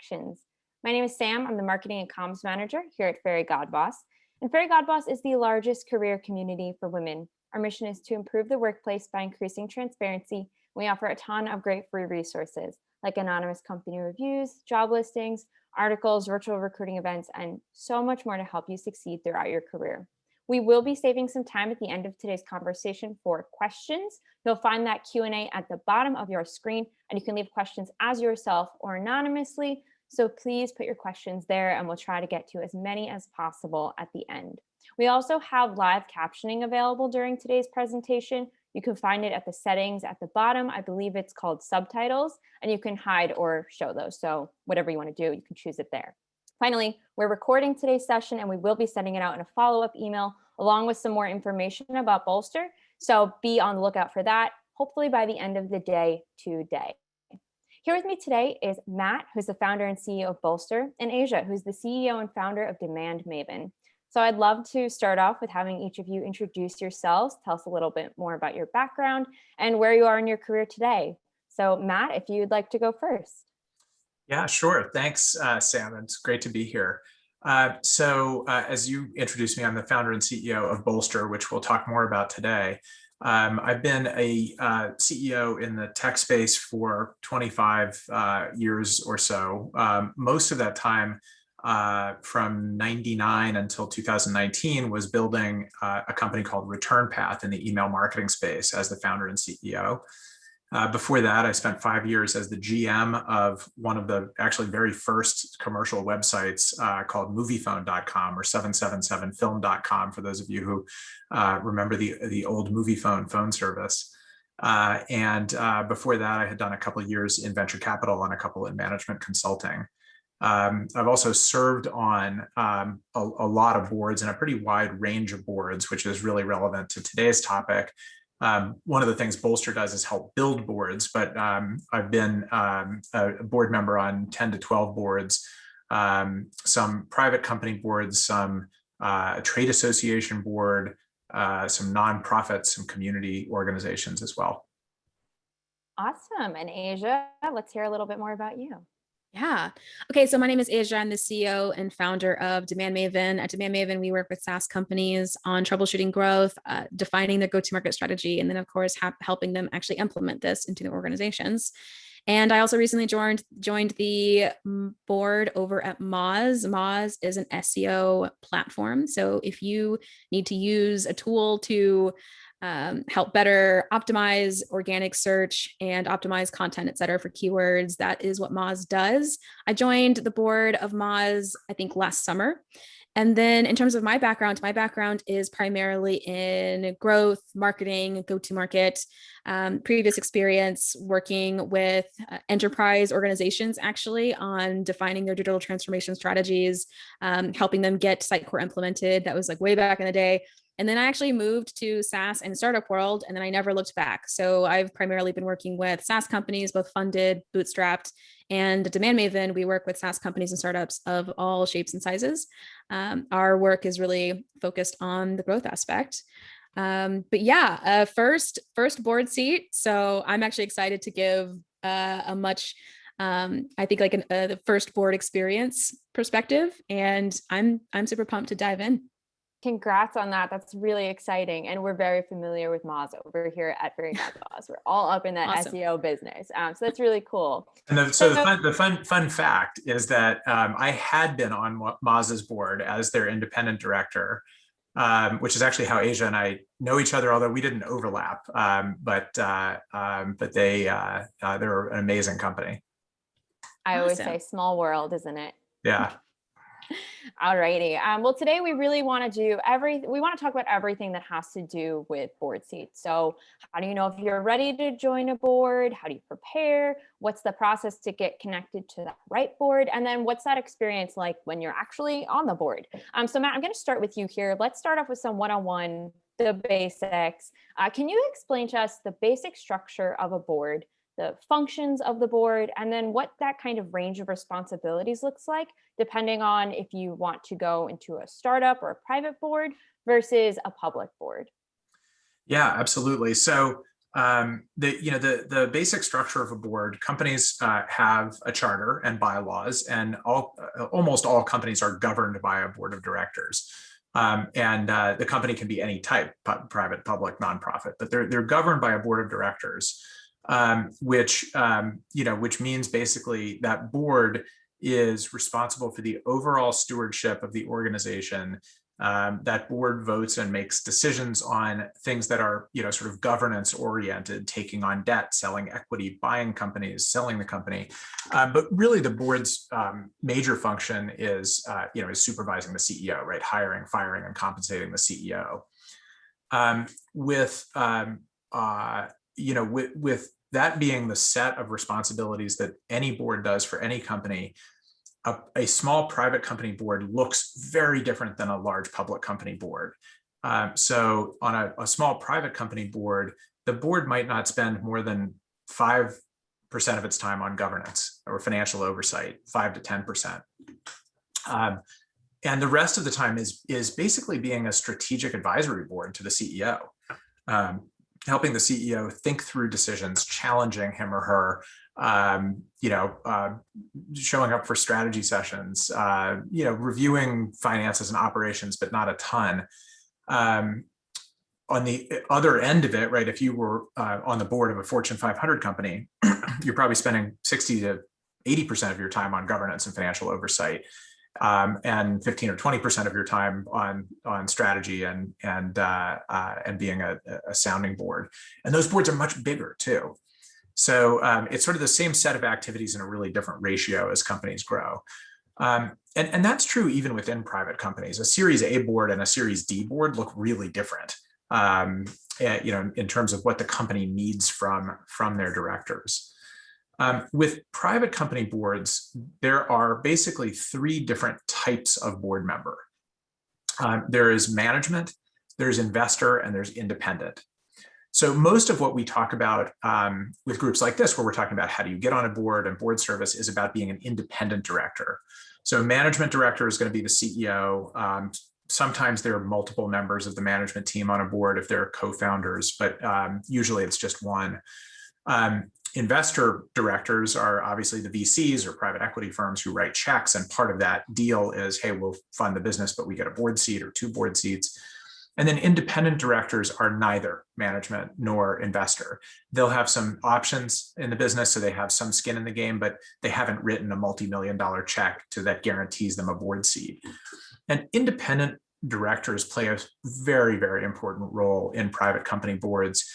introductions. My name is Sam. I'm the Marketing and Comms Manager here at Fairygodboss. And Fairygodboss is the largest career community for women. Our mission is to improve the workplace by increasing transparency. We offer a ton of great free resources like anonymous company reviews, job listings, articles, virtual recruiting events, and so much more to help you succeed throughout your career. We will be saving some time at the end of today's conversation for questions. You'll find that Q&A at the bottom of your screen, and you can leave questions as yourself or anonymously. So please put your questions there, and we'll try to get to as many as possible at the end. We also have live captioning available during today's presentation. You can find it at the settings at the bottom. I believe it's called subtitles, and you can hide or show those. So whatever you want to do, you can choose it there. Finally, we're recording today's session, and we will be sending it out in a follow-up email along with some more information about Bolster. So be on the lookout for that, hopefully by the end of the day today. Here with me today is Matt, who's the founder and CEO of Bolster, and Asia, who's the CEO and founder of Demand Maven. So I'd love to start off with having each of you introduce yourselves, tell us a little bit more about your background and where you are in your career today. So Matt, if you'd like to go first. Yeah, sure. Thanks, Sam. It's great to be here. As you introduced me, I'm the founder and CEO of Bolster, which we'll talk more about today. I've been a CEO in the tech space for 25 years or so. Most of that time from 99 until 2019 was building a company called Return Path in the email marketing space as the founder and CEO. Before that, I spent 5 years as the GM of one of the actually very first commercial websites called moviephone.com or 777film.com for those of you who remember the old Moviephone phone service. Before that, I had done a couple of years in venture capital and a couple in management consulting. I've also served on a lot of boards and a pretty wide range of boards, which is really relevant to today's topic. One of the things Bolster does is help build boards, but I've been a board member on 10 to 12 boards, some private company boards, some trade association board, some nonprofits, some community organizations as well. Awesome. And Asia, let's hear a little bit more about you. Yeah. Okay. So my name is Asia. I'm the CEO and founder of Demand Maven. At Demand Maven, we work with SaaS companies on troubleshooting growth, defining their go-to-market strategy, and then, of course, helping them actually implement this into their organizations. And I also recently joined the board over at Moz. Moz is an SEO platform. So if you need to use a tool to help better optimize organic search and optimize content, et cetera, for keywords, that is what Moz does. I joined the board of Moz, I think, last summer. And then in terms of my background is primarily in growth, marketing, go-to-market, previous experience working with enterprise organizations actually on defining their digital transformation strategies, helping them get Sitecore implemented. That was like way back in the day. And then I actually moved to SaaS and startup world, and then I never looked back. So I've primarily been working with SaaS companies, both funded, bootstrapped, and Demand Maven. We work with SaaS companies and startups of all shapes and sizes. Our work is really focused on the growth aspect. But yeah, first board seat. So I'm actually excited to give a much, I think like the first board experience perspective, and I'm super pumped to dive in. Congrats on that. That's really exciting. And we're very familiar with Moz over here at Fairygodboss. We're all up in that awesome SEO business. So that's really cool. And the fun fact is that I had been on Moz's board as their independent director, which is actually how Asia and I know each other, although we didn't overlap. But they're an amazing company. I always say small world, isn't it? Yeah. Alrighty. Well, today we really want to talk about everything that has to do with board seats. So how do you know if you're ready to join a board? How do you prepare? What's the process to get connected to that right board? And then what's that experience like when you're actually on the board? So Matt, I'm going to start with you here. Let's start off with some one-on-one, the basics. Can you explain to us the basic structure of a board, the functions of the board, and then what that kind of range of responsibilities looks like, depending on if you want to go into a startup or a private board versus a public board? Yeah, absolutely. So The basic structure of a board, companies have a charter and bylaws, and almost all companies are governed by a board of directors. The company can be any type, private, public, nonprofit, but they're governed by a board of directors, which means basically that board is responsible for the overall stewardship of the organization. That board votes and makes decisions on things that are, sort of governance oriented, taking on debt, selling equity, buying companies, selling the company. But really the board's major function is supervising the CEO, right? Hiring, firing, and compensating the CEO. With that being the set of responsibilities that any board does for any company, a small private company board looks very different than a large public company board. So on a small private company board, the board might not spend more than 5% of its time on governance or financial oversight, 5 to 10%. And the rest of the time is basically being a strategic advisory board to the CEO, helping the CEO think through decisions, challenging him or her, showing up for strategy sessions, reviewing finances and operations, but not a ton. On the other end of it, right, if you were on the board of a Fortune 500 company, you're probably spending 60 to 80% of your time on governance and financial oversight, and 15 or 20% of your time on strategy and being a sounding board. And those boards are much bigger too. So it's sort of the same set of activities in a really different ratio as companies grow. And that's true even within private companies. A Series A board and a Series D board look really different, in terms of what the company needs from their directors. With private company boards, there are basically 3 different types of board member. There is management, there's investor, and there's independent. So most of what we talk about with groups like this, where we're talking about how do you get on a board and board service, is about being an independent director. So management director is going to be the CEO. Sometimes there are multiple members of the management team on a board if they're co-founders, but usually it's just one. Investor directors are obviously the VCs or private equity firms who write checks, and part of that deal is, hey, we'll fund the business, but we get a board seat or 2 board seats. And then independent directors are neither management nor investor. They'll have some options in the business, so they have some skin in the game, but they haven't written a multi-million-dollar check that guarantees them a board seat. And independent directors play a very, very important role in private company boards,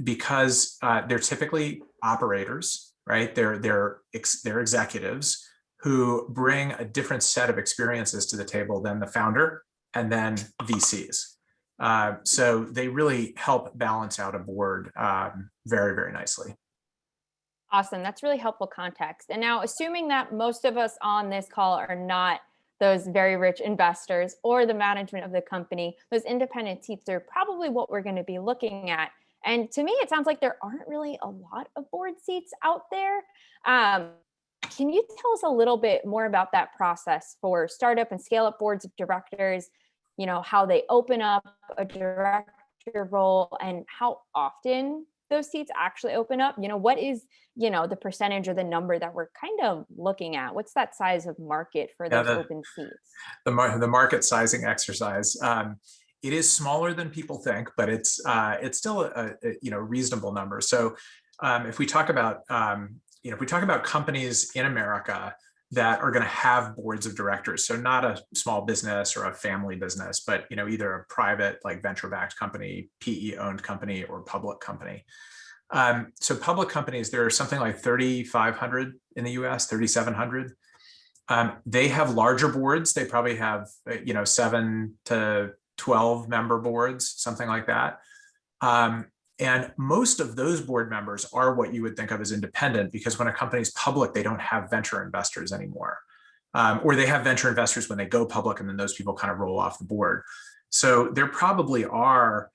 because they're typically operators, right? They're executives who bring a different set of experiences to the table than the founder and then VCs. So they really help balance out a board very, very nicely. Awesome. That's really helpful context. And now, assuming that most of us on this call are not those very rich investors or the management of the company, those independent seats are probably what we're going to be looking at. And to me, it sounds like there aren't really a lot of board seats out there. Can you tell us a little bit more about that process for startup and scale up boards of directors, how they open up a director role and how often those seats actually open up? What is, the percentage or the number that we're kind of looking at? What's that size of market for those open seats? The market sizing exercise. It is smaller than people think, but it's still a reasonable number. So if we talk about companies in America that are going to have boards of directors, so not a small business or a family business, but either a private, like venture-backed company, PE-owned company, or public company. So public companies, there are something like 3,500 in the US, 3,700. They have larger boards. They probably have 7 to 12 member boards, something like that. And most of those board members are what you would think of as independent, because when a company's public, they don't have venture investors anymore. Or they have venture investors when they go public, and then those people kind of roll off the board. So there probably are,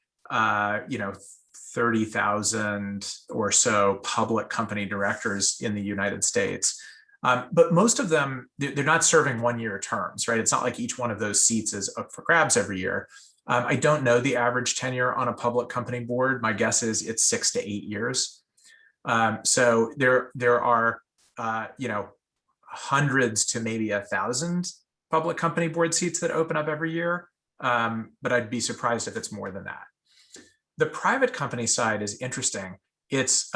30,000 or so public company directors in the United States. But most of them, they're not serving one-year terms, right? It's not like each one of those seats is up for grabs every year. I don't know the average tenure on a public company board. My guess is it's 6 to 8 years. So there are, hundreds to maybe 1,000 public company board seats that open up every year. But I'd be surprised if it's more than that. The private company side is interesting. It's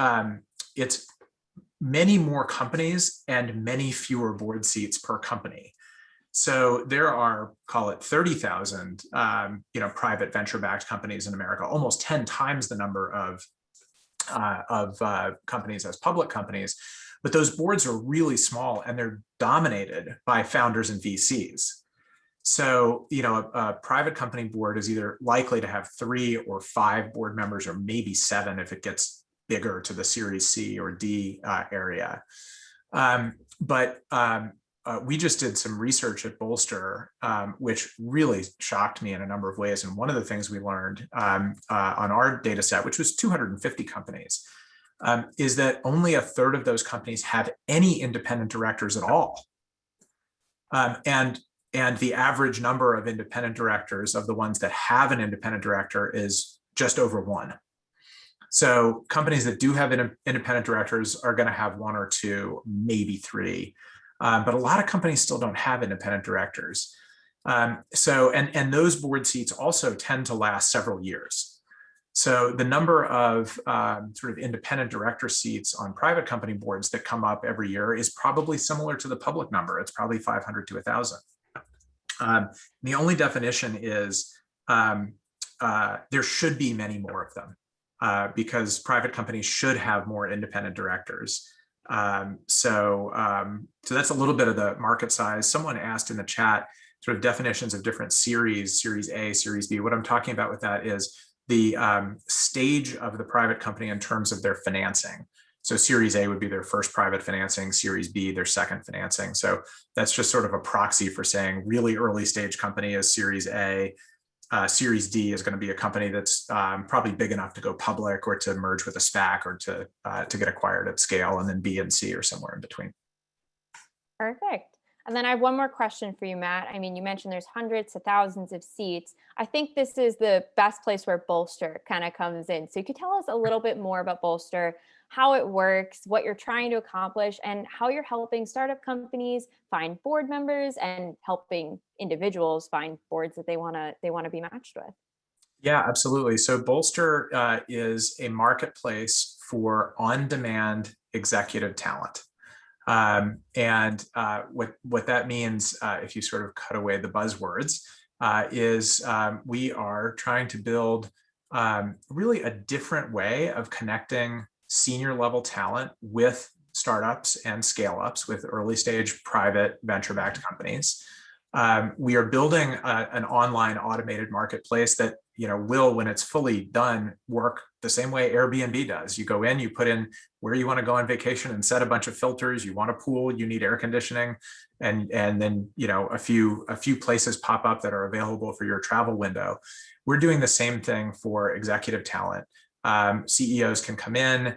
many more companies and many fewer board seats per company. So there are, call it 30,000, private venture-backed companies in America, almost 10 times the number of companies as public companies. But those boards are really small and they're dominated by founders and VCs. So, a private company board is either likely to have 3 or 5 board members, or maybe 7 if it gets bigger to the Series C or D area. We just did some research at Bolster, which really shocked me in a number of ways. And one of the things we learned on our data set, which was 250 companies, is that only 1/3 of those companies have any independent directors at all. And the average number of independent directors of the ones that have an independent director is just over 1. So companies that do have independent directors are going to have 1 or 2, maybe 3. But a lot of companies still don't have independent directors. And those board seats also tend to last several years. So the number of sort of independent director seats on private company boards that come up every year is probably similar to the public number. It's probably 500 to 1,000. The only definition is there should be many more of them because private companies should have more independent directors. So that's a little bit of the market size. Someone asked in the chat sort of definitions of different series, Series A, Series B. What I'm talking about with that is the stage of the private company in terms of their financing. So Series A would be their first private financing, Series B, their second financing. So that's just sort of a proxy for saying really early stage company is Series A. Series D is going to be a company that's probably big enough to go public or to merge with a SPAC or to get acquired at scale, and then B and C are somewhere in between. Perfect. And then I have one more question for you, Matt. I mean, you mentioned there's hundreds to thousands of seats. I think this is the best place where Bolster kind of comes in. So you could tell us a little bit more about Bolster, how it works, what you're trying to accomplish, and how you're helping startup companies find board members and helping individuals find boards that they want to be matched with. Yeah, absolutely. So Bolster is a marketplace for on-demand executive talent. What that means, if you sort of cut away the buzzwords, is we are trying to build really a different way of connecting senior level talent with startups and scale ups, with early stage private venture-backed companies. We are building an online automated marketplace that will, when it's fully done, work the same way Airbnb does. You go in, you put in where you want to go on vacation and set a bunch of filters. You want a pool, you need air conditioning, and then a few places pop up that are available for your travel window. We're doing the same thing for executive talent. CEOs can come in,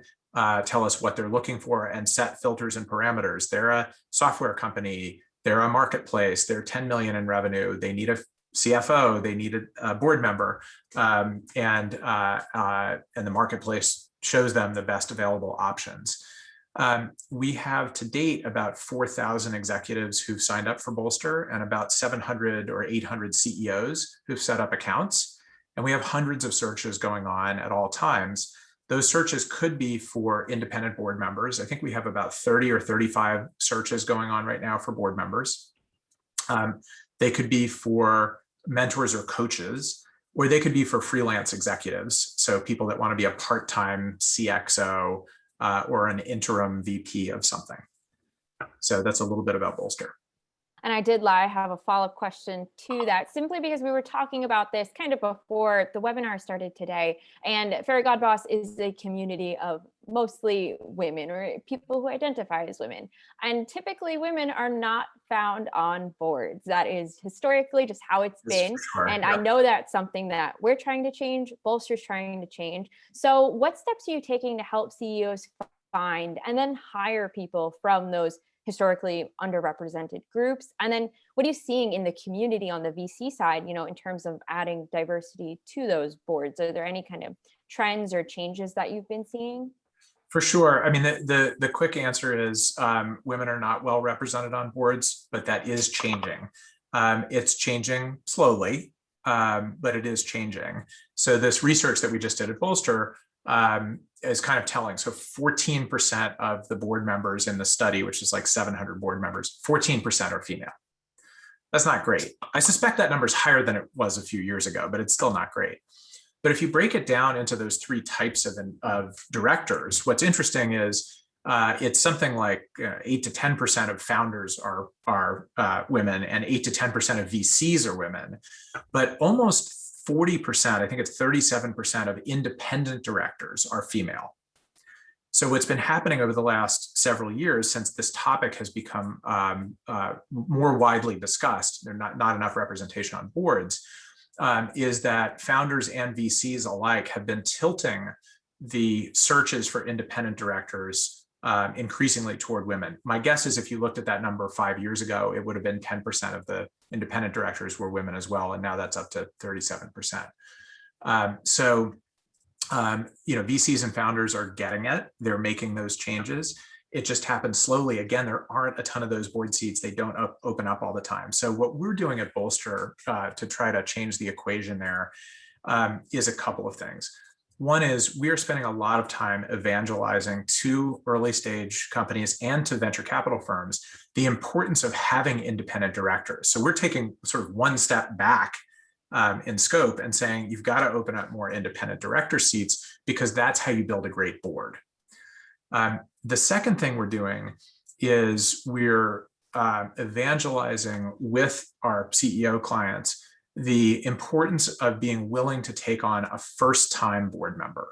tell us what they're looking for, and set filters and parameters. They're a software company, they're a marketplace, they're 10 million in revenue, they need a CFO, they need a board member, and the marketplace shows them the best available options. We have to date about 4,000 executives who've signed up for Bolster and about 700 or 800 CEOs who've set up accounts. And we have hundreds of searches going on at all times. Those searches could be for independent board members. I think we have about 30 or 35 searches going on right now for board members. They could be for mentors or coaches, or they could be for freelance executives. So people that want to be a part-time CXO or an interim VP of something. So that's a little bit about Bolster. And I did lie, have a follow-up question to that, simply because we were talking about this kind of before the webinar started today. And Fairygodboss is a community of mostly women, or people who identify as women. And typically women are not found on boards. That is historically just how it's been. Sure, and yeah. I know that's something that we're trying to change, Bolster's trying to change. So what steps are you taking to help CEOs find and then hire people from those historically underrepresented groups? And then what are you seeing in the community on the VC side, in terms of adding diversity to those boards? Are there any kind of trends or changes that you've been seeing? For sure. I mean, the quick answer is women are not well represented on boards, but that is changing. It's changing slowly, but it is changing. So this research that we just did at Bolster is kind of telling. So 14% of the board members in the study, which is like 700 board members, 14% are female. That's not great. I suspect that number is higher than it was a few years ago, but it's still not great. But if you break it down into those three types of directors, what's interesting is it's something like 8 to 10% of founders are women, and 8 to 10% of VCs are women. But almost 40%, I think it's 37% of independent directors are female. So what's been happening over the last several years, since this topic has become more widely discussed, there's not enough representation on boards, is that founders and VCs alike have been tilting the searches for independent directors increasingly toward women. My guess is if you looked at that number 5 years ago, it would have been 10% of the independent directors were women as well, and now that's up to 37%. VCs and founders are getting it. They're making those changes. It just happens slowly. Again, there aren't a ton of those board seats. They don't open up all the time. So what we're doing at Bolster to try to change the equation there is a couple of things. One is we are spending a lot of time evangelizing to early stage companies and to venture capital firms the importance of having independent directors. So we're taking sort of one step back in scope and saying, you've got to open up more independent director seats because that's how you build a great board. The second thing we're doing is we're evangelizing with our CEO clients the importance of being willing to take on a first-time board member.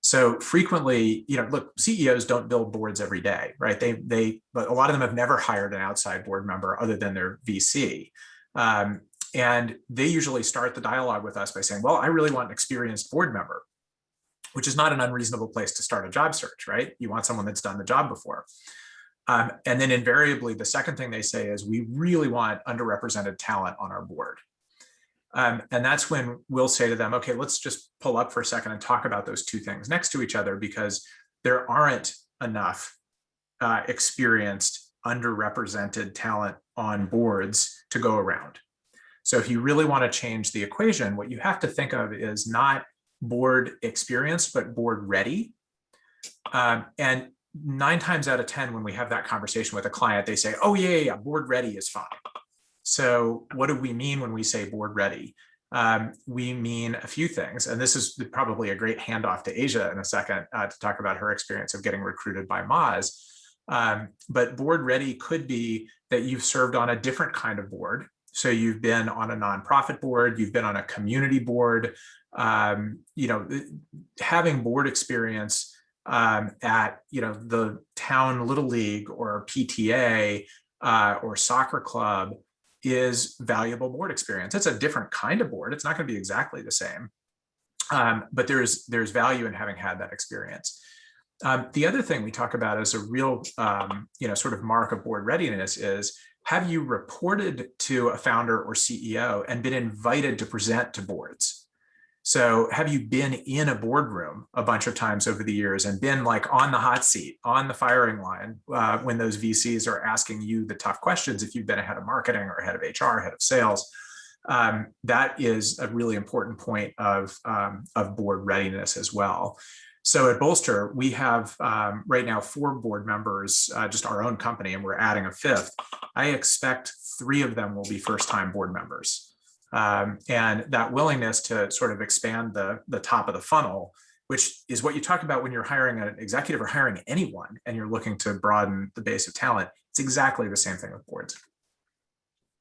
So frequently, look, CEOs don't build boards every day, right? But a lot of them have never hired an outside board member other than their VC. And they usually start the dialogue with us by saying, well, I really want an experienced board member, which is not an unreasonable place to start a job search, right? You want someone that's done the job before. And then invariably, the second thing they say is, we really want underrepresented talent on our board. And that's when we'll say to them, okay, let's just pull up for a second and talk about those two things next to each other, because there aren't enough experienced underrepresented talent on boards to go around. So if you really want to change the equation, what you have to think of is not board experienced, but board ready. And 9 times out of 10, when we have that conversation with a client, they say, oh yeah, board ready is fine. So what do we mean when we say board ready? We mean a few things. And this is probably a great handoff to Asia in a second to talk about her experience of getting recruited by Moz. But board ready could be that you've served on a different kind of board. So you've been on a nonprofit board, you've been on a community board, having board experience at the town little league or PTA or soccer club is valuable board experience. It's a different kind of board. It's not going to be exactly the same, but there's value in having had that experience. The other thing we talk about as a real sort of mark of board readiness is, have you reported to a founder or CEO and been invited to present to boards? So have you been in a boardroom a bunch of times over the years and been like on the hot seat, on the firing line when those VCs are asking you the tough questions, if you've been a head of marketing or head of HR, head of sales? That is a really important point of board readiness as well. So at Bolster, we have right now 4 board members, just our own company, and we're adding a 5th. I expect 3 of them will be first-time board members. And that willingness to sort of expand the top of the funnel, which is what you talk about when you're hiring an executive or hiring anyone, and you're looking to broaden the base of talent, it's exactly the same thing with boards.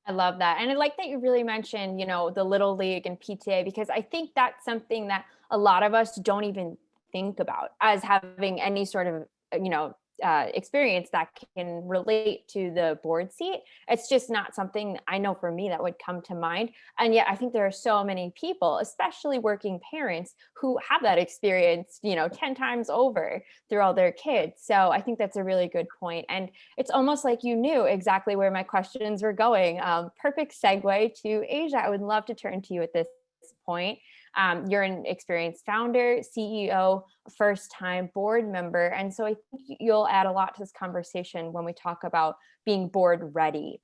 I love that. And I like that you really mentioned, the Little League and PTA, because I think that's something that a lot of us don't even think about as having any sort of, experience that can relate to the board seat. It's just not something I know for me that would come to mind. And yet I think there are so many people, especially working parents, who have that experience, 10 times over through all their kids. So I think that's a really good point. And it's almost like you knew exactly where my questions were going. Perfect segue to Asia. I would love to turn to you at this point. You're an experienced founder, CEO, first-time board member. And so I think you'll add a lot to this conversation when we talk about being board ready.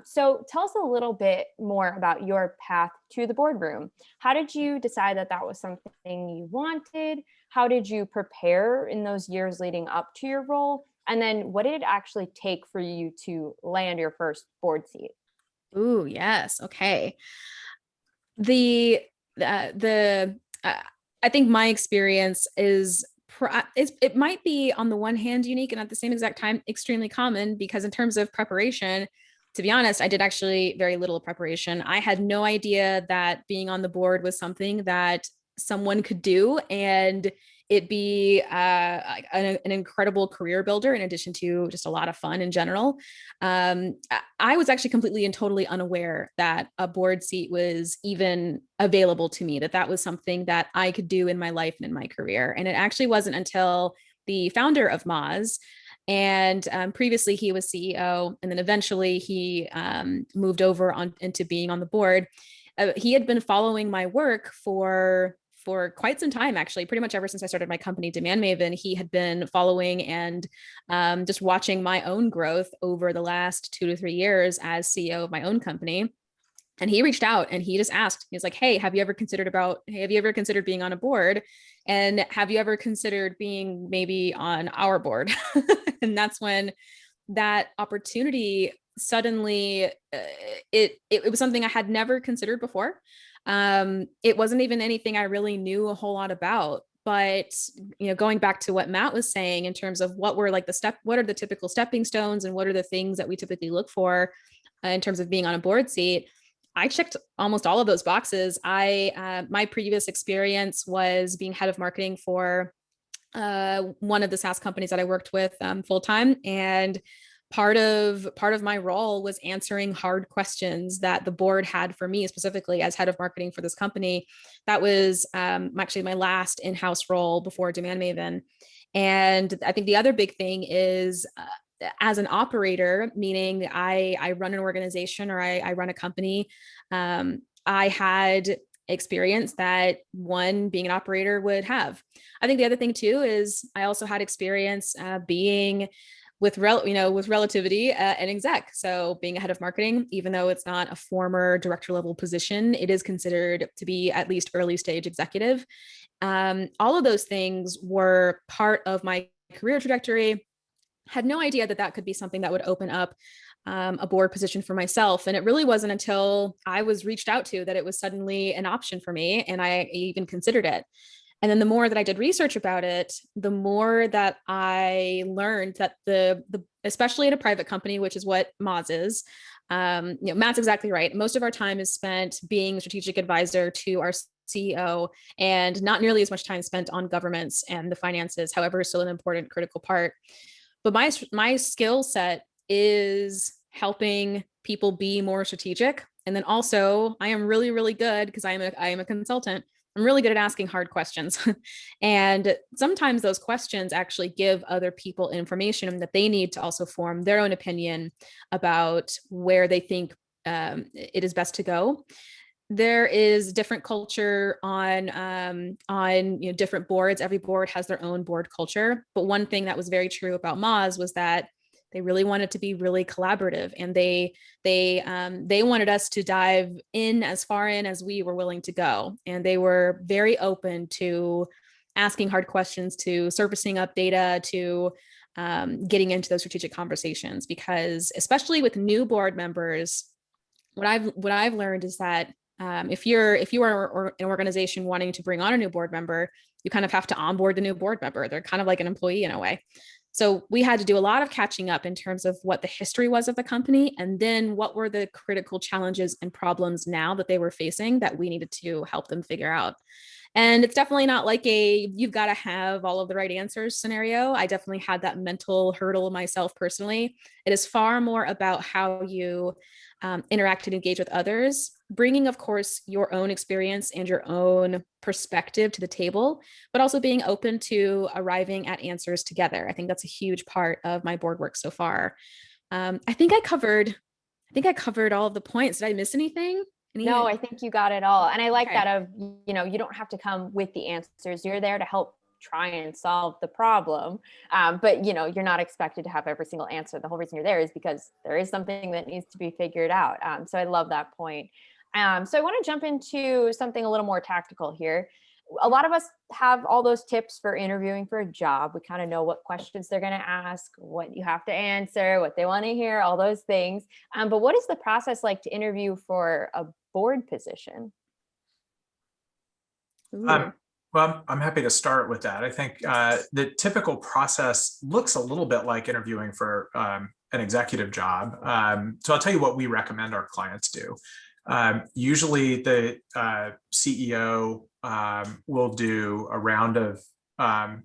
So tell us a little bit more about your path to the boardroom. How did you decide that that was something you wanted? How did you prepare in those years leading up to your role? And then what did it actually take for you to land your first board seat? Ooh, yes. Okay. The I think my experience is it might be on the one hand unique and at the same exact time extremely common, because in terms of preparation, to be honest, I did actually very little preparation. I had no idea that being on the board was something that someone could do and it be an incredible career builder in addition to just a lot of fun in general. I was actually completely and totally unaware that a board seat was even available to me, that that was something that I could do in my life and in my career. And it actually wasn't until the founder of Moz, and previously he was CEO, and then eventually he moved over into being on the board. He had been following my work for quite some time, actually, pretty much ever since I started my company, Demand Maven. He had been following and just watching my own growth over the last 2 to 3 years as CEO of my own company. And he reached out and he just asked, he was like, hey, have you ever considered being on a board? And have you ever considered being maybe on our board? And that's when that opportunity suddenly, it was something I had never considered before. It wasn't even anything I really knew a whole lot about. But going back to what Matt was saying in terms of what are the typical stepping stones and what are the things that we typically look for in terms of being on a board seat, I checked almost all of those boxes. My previous experience was being head of marketing for one of the SaaS companies that I worked with full time, and part of my role was answering hard questions that the board had for me specifically as head of marketing for this company. That was actually my last in-house role before Demand Maven. And I think the other big thing is as an operator, meaning I run an organization or I run a company. I had experience that one being an operator would have. I think the other thing too is I also had experience being with relativity an exec. So being a head of marketing, even though it's not a former director level position, it is considered to be at least early stage executive. All of those things were part of my career trajectory. Had no idea that that could be something that would open up a board position for myself. And it really wasn't until I was reached out to that it was suddenly an option for me, and I even considered it. And then the more that I did research about it, the more that I learned that the especially in a private company, which is what Moz is, Matt's exactly right. Most of our time is spent being a strategic advisor to our CEO, and not nearly as much time spent on governments and the finances, however, still an important critical part. But my skill set is helping people be more strategic. And then also I am really, really good, because I am a consultant. I'm really good at asking hard questions. And sometimes those questions actually give other people information that they need to also form their own opinion about where they think it is best to go. There is different culture on different boards. Every board has their own board culture. But one thing that was very true about Moz was that they really wanted to be really collaborative, and they wanted us to dive in as far in as we were willing to go. And they were very open to asking hard questions, to surfacing up data, to getting into those strategic conversations. Because especially with new board members, what I've learned is that if you are an organization wanting to bring on a new board member, you kind of have to onboard the new board member. They're kind of like an employee in a way. So we had to do a lot of catching up in terms of what the history was of the company, and then what were the critical challenges and problems now that they were facing that we needed to help them figure out. And it's definitely not like you've got to have all of the right answers scenario. I definitely had that mental hurdle myself personally. It is far more about how you interact and engage with others, bringing, of course, your own experience and your own perspective to the table, but also being open to arriving at answers together. I think that's a huge part of my board work so far. I think I covered all of the points. Did I miss anything? No, I think you got it all. And I like Okay. that of, you don't have to come with the answers. You're there to help try and solve the problem. But, you're not expected to have every single answer. The whole reason you're there is because there is something that needs to be figured out. So I love that point. So I want to jump into something a little more tactical here. A lot of us have all those tips for interviewing for a job. We kind of know what questions they're going to ask, what you have to answer, what they want to hear, all those things. But what is the process like to interview for a board position? Well, I'm happy to start with that. I think the typical process looks a little bit like interviewing for an executive job. So I'll tell you what we recommend our clients do. Usually the CEO will do a round of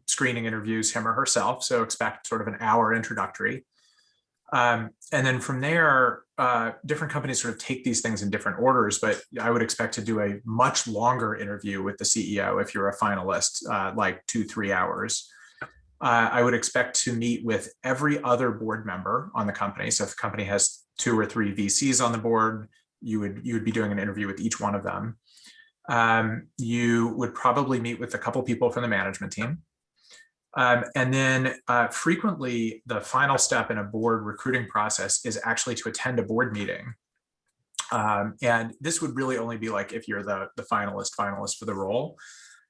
screening interviews, him or herself. So expect sort of an hour introductory. And then from there, different companies sort of take these things in different orders, but I would expect to do a much longer interview with the CEO if you're a finalist, like 2-3 hours. I would expect to meet with every other board member on the company. So if the company has 2 or 3 VCs on the board, you would be doing an interview with each one of them. You would probably meet with a couple people from the management team. And then frequently the final step in a board recruiting process is actually to attend a board meeting. And this would really only be like if you're the finalist for the role,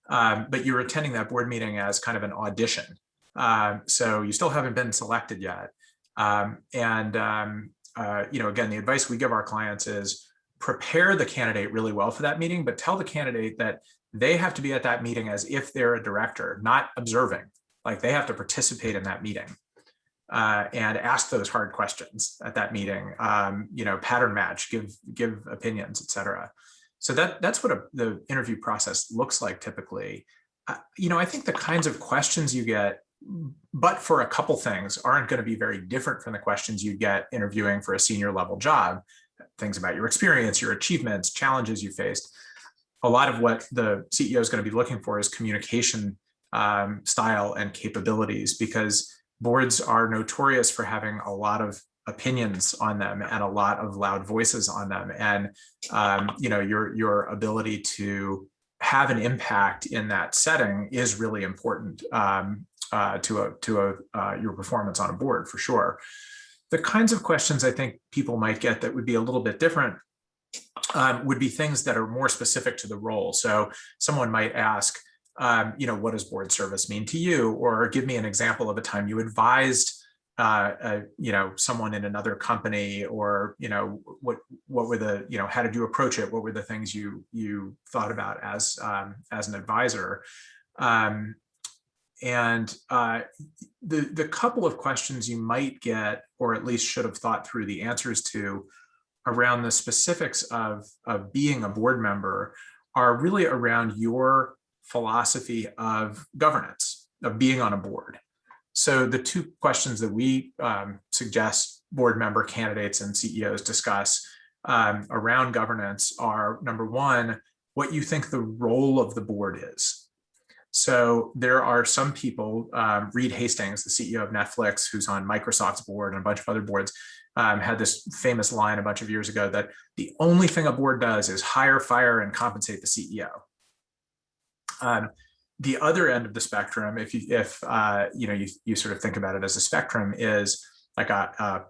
but you're attending that board meeting as kind of an audition. So you still haven't been selected yet. Again, the advice we give our clients is prepare the candidate really well for that meeting, but tell the candidate that they have to be at that meeting as if they're a director, not observing. Like they have to participate in that meeting and ask those hard questions at that meeting. Pattern match, give opinions, etc. So that's what the interview process looks like typically. I think the kinds of questions you get, but for a couple things, aren't going to be very different from the questions you get interviewing for a senior level job. Things about your experience, your achievements, challenges you faced. A lot of what the CEO is going to be looking for is communication style and capabilities, because boards are notorious for having a lot of opinions on them and a lot of loud voices on them. And your ability to have an impact in that setting is really important to your performance on a board, for sure. The kinds of questions I think people might get that would be a little bit different would be things that are more specific to the role. So someone might ask, what does board service mean to you? Or give me an example of a time you advised, someone in another company, or, what were the, how did you approach it? What were the things you thought about as an advisor? The couple of questions you might get, or at least should have thought through the answers to, around the specifics of being a board member are really around your philosophy of governance, of being on a board. So the 2 questions that we suggest board member candidates and CEOs discuss around governance are, number 1, what you think the role of the board is. So there are some people, Reed Hastings, the CEO of Netflix, who's on Microsoft's board and a bunch of other boards, had this famous line a bunch of years ago that the only thing a board does is hire, fire, and compensate the CEO. The other end of the spectrum, if you sort of think about it as a spectrum, is like a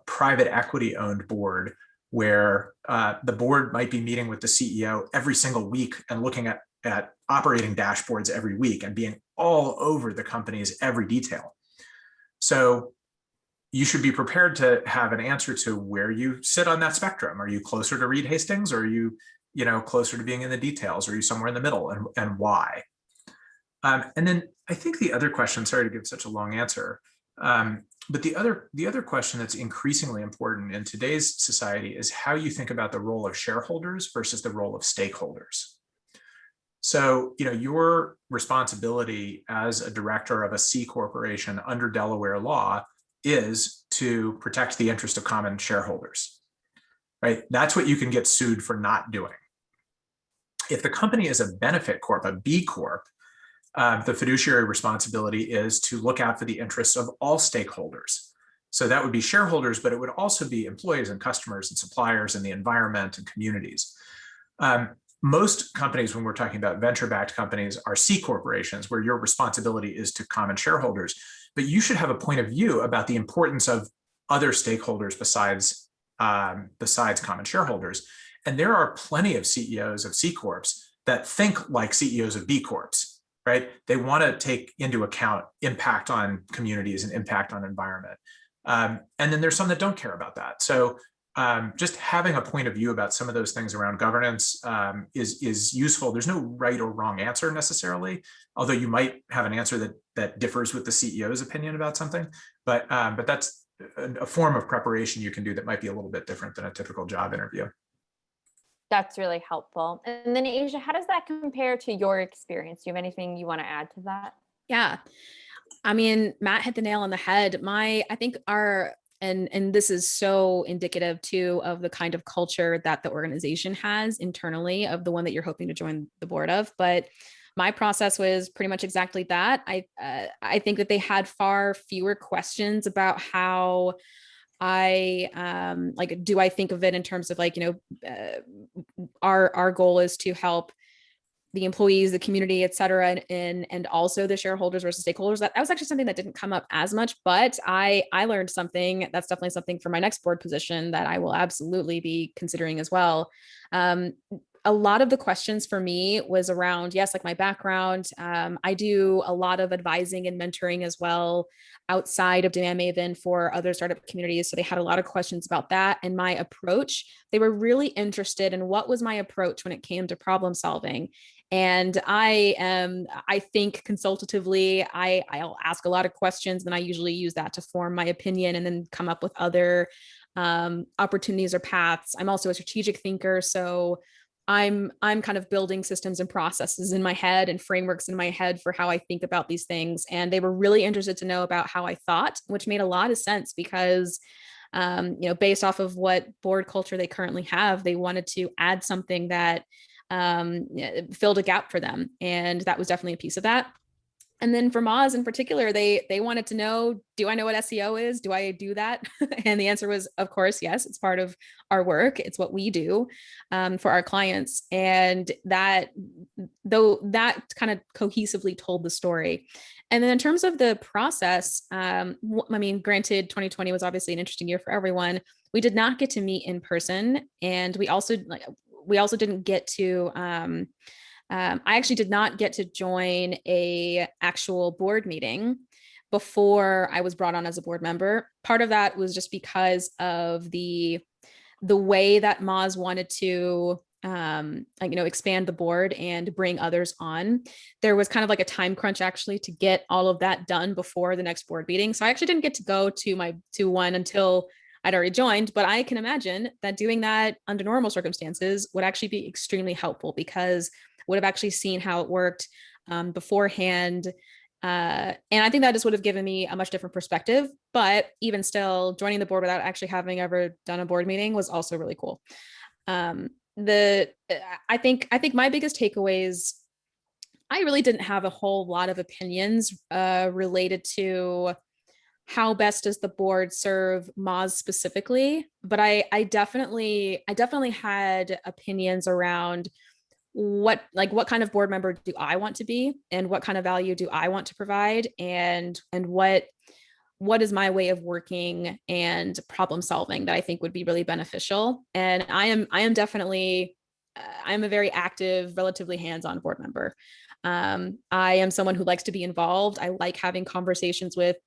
private equity owned board, where the board might be meeting with the CEO every single week and looking at operating dashboards every week and being all over the company's every detail. So you should be prepared to have an answer to where you sit on that spectrum. Are you closer to Reed Hastings, or are you, closer to being in the details? Or are you somewhere in the middle, and why? And then I think the other question, sorry to give such a long answer, but the other question that's increasingly important in today's society is how you think about the role of shareholders versus the role of stakeholders. So, your responsibility as a director of a C corporation under Delaware law is to protect the interest of common shareholders, right? That's what you can get sued for not doing. If the company is a benefit corp, a B corp, the fiduciary responsibility is to look out for the interests of all stakeholders. So that would be shareholders, but it would also be employees and customers and suppliers and the environment and communities. Most companies, when we're talking about venture-backed companies, are C corporations where your responsibility is to common shareholders, but you should have a point of view about the importance of other stakeholders besides common shareholders. And there are plenty of CEOs of C corps that think like CEOs of B corps, right? They want to take into account impact on communities and impact on environment. And then there's some that don't care about that. So just having a point of view about some of those things around governance is useful. There's no right or wrong answer necessarily, although you might have an answer that differs with the CEO's opinion about something. But that's a form of preparation you can do that might be a little bit different than a typical job interview. That's really helpful. And then Asia, how does that compare to your experience? Do you have anything you want to add to that? Yeah. I mean, Matt hit the nail on the head. I think and this is so indicative too of the kind of culture that the organization has internally, of the one that you're hoping to join the board of. But my process was pretty much exactly that. I think that they had far fewer questions about how do I think of it in terms of our goal is to help the employees, the community, et cetera, and also the shareholders versus stakeholders. That was actually something that didn't come up as much, but I learned something. That's definitely something for my next board position that I will absolutely be considering as well. A lot of the questions for me was around, yes, like my background. I do a lot of advising and mentoring as well outside of Demand Maven for other startup communities. So they had a lot of questions about that and my approach. They were really interested in what was my approach when it came to problem solving. And I think consultatively, I'll ask a lot of questions, and I usually use that to form my opinion and then come up with other opportunities or paths. I'm also a strategic thinker, so I'm kind of building systems and processes in my head and frameworks in my head for how I think about these things. And they were really interested to know about how I thought, which made a lot of sense because based off of what board culture they currently have, they wanted to add something that filled a gap for them. And that was definitely a piece of that. And then for Moz in particular, they wanted to know, do I know what SEO is? Do I do that? And the answer was, of course, yes, it's part of our work. It's what we do for our clients. And that kind of cohesively told the story. And then in terms of the process, I mean, granted, 2020 was obviously an interesting year for everyone. We did not get to meet in person. And we also didn't get to, I actually did not get to join a actual board meeting before I was brought on as a board member. Part of that was just because of the way that Moz wanted to expand the board and bring others on. There was kind of like a time crunch actually to get all of that done before the next board meeting. So I actually didn't get to go to one until I'd already joined, but I can imagine that doing that under normal circumstances would actually be extremely helpful because would have actually seen how it worked beforehand. And I think that just would have given me a much different perspective, but even still joining the board without actually having ever done a board meeting was also really cool. I think my biggest takeaways, I really didn't have a whole lot of opinions related to how best does the board serve Moz specifically, but I definitely had opinions around what kind of board member do I want to be and what kind of value do I want to provide and what is my way of working and problem solving that I think would be really beneficial. And I am definitely I'm a very active, relatively hands-on board member. I am someone who likes to be involved. I like having conversations with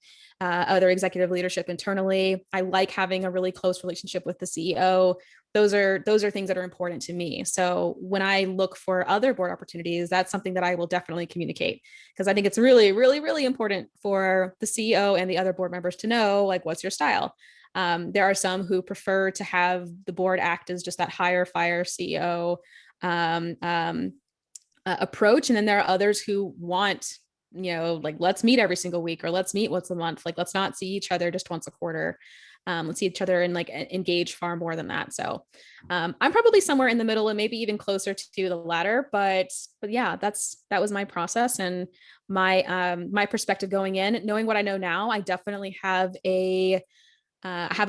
other executive leadership internally. I like having a really close relationship with the CEO. Those are things that are important to me. So when I look for other board opportunities, that's something that I will definitely communicate because I think it's really, really, really important for the CEO and the other board members to know, like, what's your style? There are some who prefer to have the board act as just that hire fire CEO approach. And then there are others who want, like, let's meet every single week, or let's meet once a month. Like, let's not see each other just once a quarter. Let's see each other and like engage far more than that. So I'm probably somewhere in the middle and maybe even closer to the latter, but yeah, that was my process and my perspective going in. Knowing what I know now, I definitely have a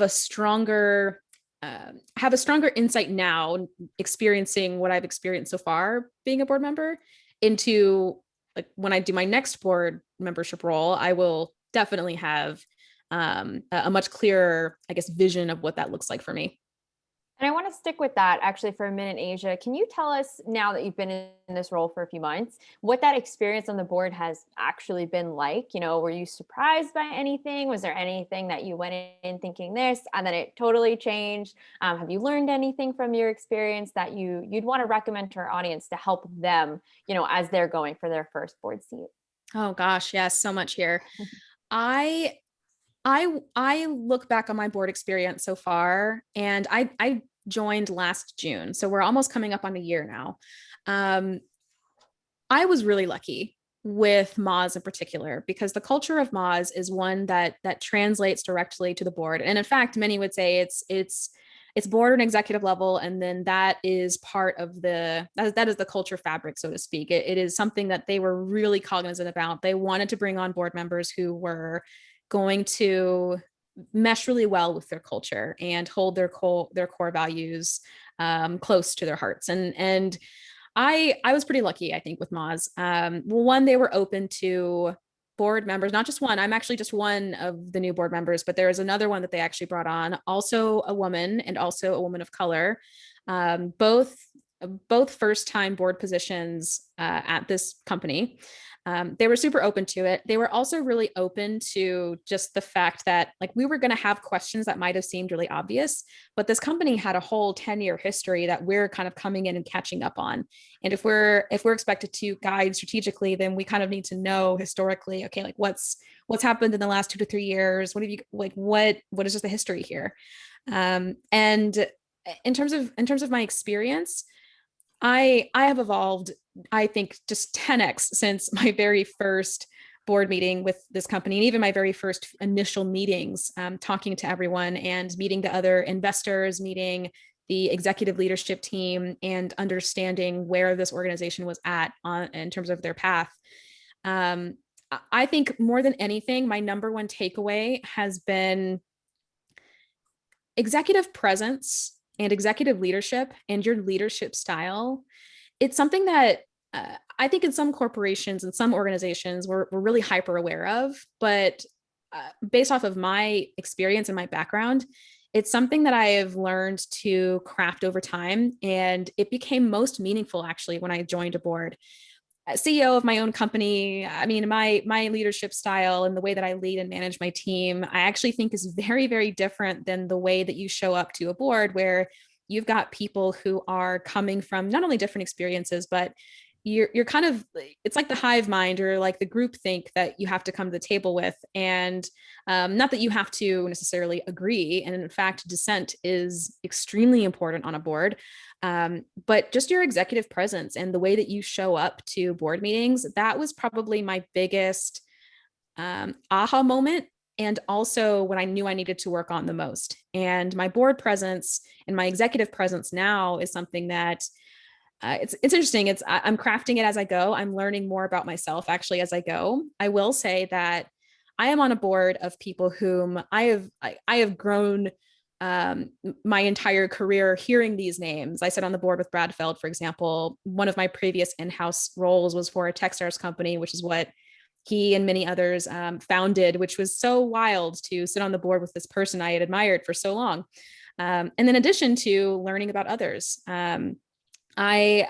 stronger insight now, experiencing what I've experienced so far being a board member, into like when I do my next board membership role, I will definitely have a much clearer, I guess, vision of what that looks like for me. And I want to stick with that actually for a minute, Asia. Can you tell us, now that you've been in this role for a few months, what that experience on the board has actually been like? Were you surprised by anything? Was there anything that you went in thinking this and then it totally changed? Have you learned anything from your experience that you'd want to recommend to our audience to help them, as they're going for their first board seat? Oh gosh, yes, so much here. I I look back on my board experience so far, and I joined last June, so we're almost coming up on a year now. Um, I was really lucky with Moz in particular, because the culture of Moz is one that translates directly to the board. And in fact, many would say it's board and executive level, and then that is part of that is the culture fabric, so to speak. It is something that they were really cognizant about. They wanted to bring on board members who were going to mesh really well with their culture and hold their core values close to their hearts. And I was pretty lucky, I think, with Moz. Well, one, they were open to board members, not just one. I'm actually just one of the new board members, but there is another one that they actually brought on, also a woman and also a woman of color, both first time board positions at this company. They were super open to it. They were also really open to just the fact that, like, we were going to have questions that might have seemed really obvious, but this company had a whole 10-year history that we're kind of coming in and catching up on. And if we're expected to guide strategically, then we kind of need to know historically, okay, like what's happened in the last 2 to 3 years? What have you, like, what is just the history here? And in terms of my experience, I have evolved, I think, just 10x since my very first board meeting with this company, and even my very first initial meetings, talking to everyone and meeting the other investors, meeting the executive leadership team, and understanding where this organization was at in terms of their path. I think more than anything, my number one takeaway has been executive presence and executive leadership and your leadership style. It's something that I think in some corporations and some organizations we're really hyper aware of, but based off of my experience and my background, it's something that I have learned to craft over time. And it became most meaningful actually when I joined a board. CEO of my own company, I mean, my leadership style and the way that I lead and manage my team, I actually think is very, very different than the way that you show up to a board where you've got people who are coming from not only different experiences, but you're kind of, it's like the hive mind or like the group think that you have to come to the table with. And not that you have to necessarily agree. And in fact, dissent is extremely important on a board. But just your executive presence and the way that you show up to board meetings, that was probably my biggest aha moment. And also when I knew I needed to work on the most. And my board presence and my executive presence now is something that it's interesting. I'm crafting it as I go. I'm learning more about myself actually as I go. I will say that I am on a board of people whom I have grown my entire career hearing these names. I sat on the board with Brad Feld, for example. One of my previous in-house roles was for a Techstars company, which is what he and many others founded, which was so wild to sit on the board with this person I had admired for so long. And in addition to learning about others, I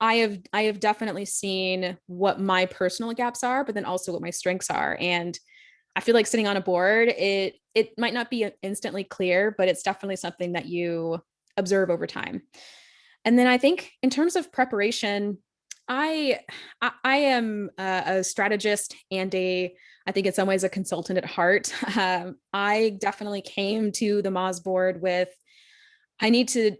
have definitely seen what my personal gaps are, but then also what my strengths are. And I feel like sitting on a board, it might not be instantly clear, but it's definitely something that you observe over time. And then I think in terms of preparation, I am a strategist and I think in some ways a consultant at heart. I definitely came to the Moz board with I need to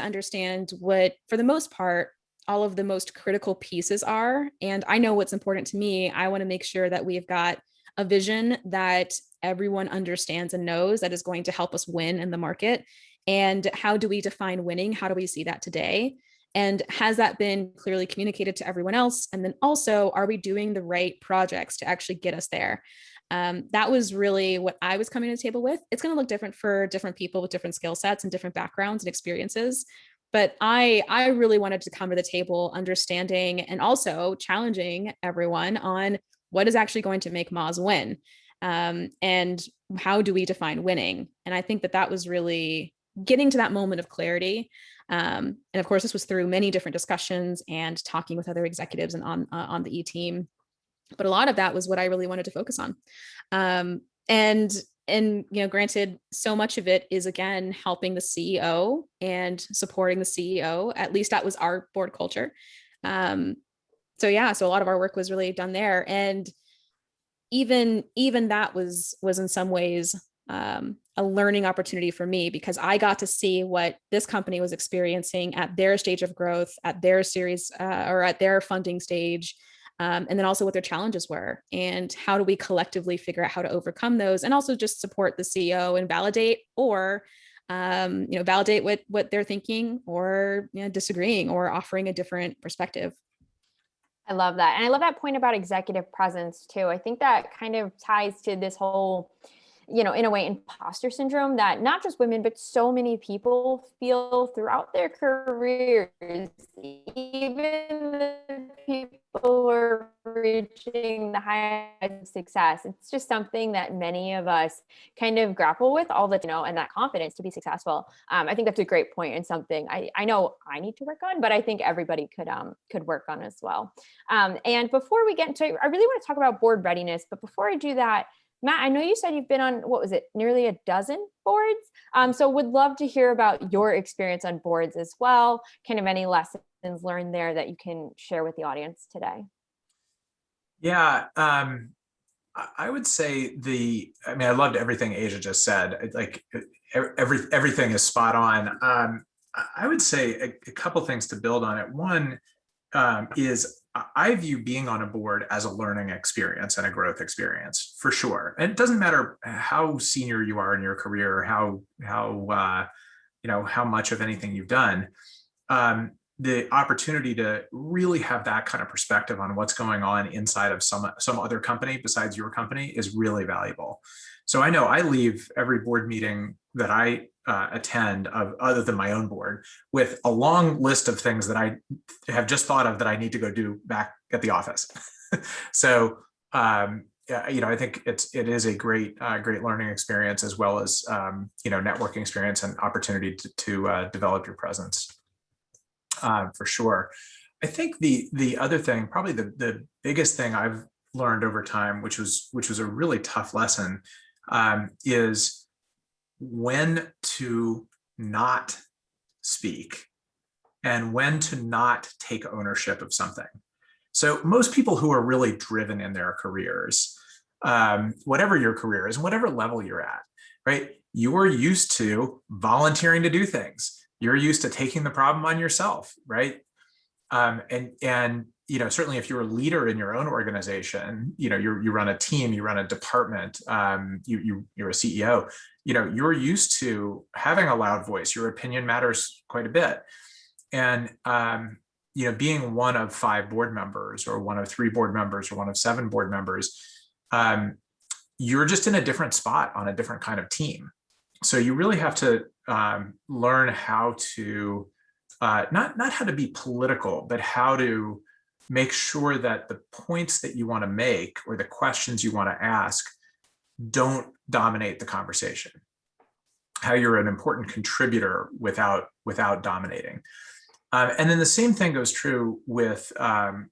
understand what, for the most part, all of the most critical pieces are. And I know what's important to me. I want to make sure that we've got a vision that everyone understands and knows that is going to help us win in the market. And how do we define winning? How do we see that today? And has that been clearly communicated to everyone else? And then also, are we doing the right projects to actually get us there? That was really what I was coming to the table with. It's going to look different for different people with different skill sets and different backgrounds and experiences. But I really wanted to come to the table understanding and also challenging everyone on what is actually going to make Moz win, and how do we define winning? And I think that that was really getting to that moment of clarity. And of course, this was through many different discussions and talking with other executives and on the E team. But a lot of that was what I really wanted to focus on. And granted, so much of it is again helping the CEO and supporting the CEO. At least that was our board culture. So a lot of our work was really done there. And even that was in some ways a learning opportunity for me, because I got to see what this company was experiencing at their stage of growth, at their series or at their funding stage. And then also what their challenges were, and how do we collectively figure out how to overcome those, and also just support the CEO and validate or validate what they're thinking, or disagreeing or offering a different perspective. I love that. And I love that point about executive presence too. I think that kind of ties to this whole, in a way, imposter syndrome that not just women, but so many people feel throughout their careers, even the people who are reaching the highest of success. It's just something that many of us kind of grapple with all the time, and that confidence to be successful. I think that's a great point, and something I know I need to work on, but I think everybody could work on as well. And before we get into it, I really want to talk about board readiness. But before I do that, Matt, I know you said you've been on, what was it, nearly a dozen boards? So would love to hear about your experience on boards as well, kind of any lessons learned there that you can share with the audience today. Yeah, I would say I loved everything Asia just said. Like everything is spot on. I would say a couple things to build on it. One is I view being on a board as a learning experience and a growth experience for sure. And it doesn't matter how senior you are in your career, or how much of anything you've done. The opportunity to really have that kind of perspective on what's going on inside of some other company besides your company is really valuable. So I know I leave every board meeting that I attend, other than my own board, with a long list of things that I have just thought of that I need to go do back at the office. So I think it is a great learning experience, as well as networking experience and opportunity to develop your presence, for sure. I think the other thing, probably the biggest thing I've learned over time, which was a really tough lesson, is when to not speak and when to not take ownership of something. So most people who are really driven in their careers, whatever your career is, whatever level you're at, right? You're used to volunteering to do things. You're used to taking the problem on yourself, right? And certainly if you're a leader in your own organization, you run a team, you run a department, you're a CEO, you're used to having a loud voice. Your opinion matters quite a bit. And, being one of 5 board members, or one of 3 board members, or one of 7 board members, you're just in a different spot on a different kind of team. So you really have to learn how to, not how to be political, but how to make sure that the points that you want to make or the questions you want to ask don't dominate the conversation. How you're an important contributor without dominating. And then the same thing goes true with